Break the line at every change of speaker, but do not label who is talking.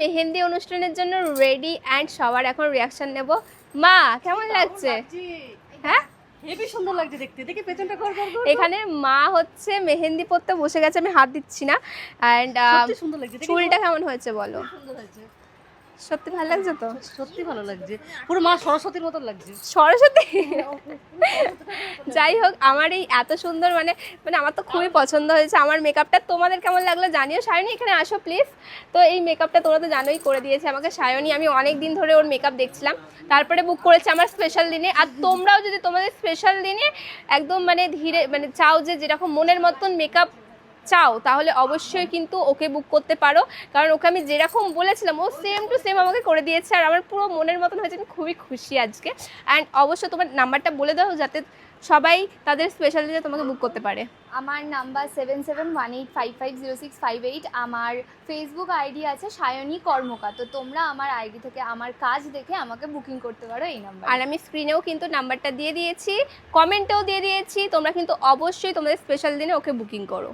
মেহেন্দি অনুষ্ঠানের জন্য ready and সবার এখন রিয়াকশন নেব। মা কেমন লাগছে? হ্যাঁ
হেভি সুন্দর লাগছে দেখতে। দেখি পেছনটা কর কর কর।
এখানে মা হচ্ছে মেহেন্দি পরতে বসে গেছে, আমি হাত দিচ্ছি না। অ্যান্ড
সত্যি সুন্দর লাগছে।
চুলটা কেমন হয়েছে বলো?
সুন্দর লাগছে।
সত্যি ভালো লাগছে তো?
সত্যি ভালো লাগছে। পুরো মা সরস্বতীর মতো লাগছে।
সরস্বতী। যাই হোক, আমার এই এত সুন্দর মানে আমার তো খুবই পছন্দ হয়েছে। আমার মেকআপটা তোমাদের কেমন লাগলো জানিও। সায়নী এখানে আসো প্লিজ। তো এই মেকআপটা তোমরা তো জানোই করে দিয়েছে আমাকে সায়নী। আমি অনেক দিন ধরে ওর মেকআপ দেখছিলাম, তারপরে বুক করেছে আমার স্পেশাল দিনে। আর তোমরাও যদি তোমাদের স্পেশাল দিনে একদম ধীরে চাও যে যেরকম মনের মতন মেকআপ চাও, তাহলে অবশ্যই কিন্তু ওকে বুক করতে পারো। কারণ ওকে আমি যেরকম বলেছিলাম ও সেম টু সেম আমাকে করে দিয়েছে, আর আমার পুরো মনের মতন হয়েছে। আমি খুবই খুশি আজকে। অ্যান্ড অবশ্যই তোমার নাম্বারটা বলে দাও যাতে সবাই তাদের স্পেশাল দিনে তোমাকে বুক করতে পারে।
আমার নাম্বার 7718550658। আমার ফেসবুক আইডি আছে সায়নী কর্মকার। তো তোমরা আমার আইডি থেকে আমার কাজ দেখে আমাকে বুকিং করতে পারো এই নাম্বার।
আর আমি স্ক্রিনেও কিন্তু নাম্বারটা দিয়ে দিয়েছি, কমেন্টেও দিয়ে দিয়েছি। তোমরা কিন্তু অবশ্যই তোমাদের স্পেশাল দিনে ওকে বুকিং করো।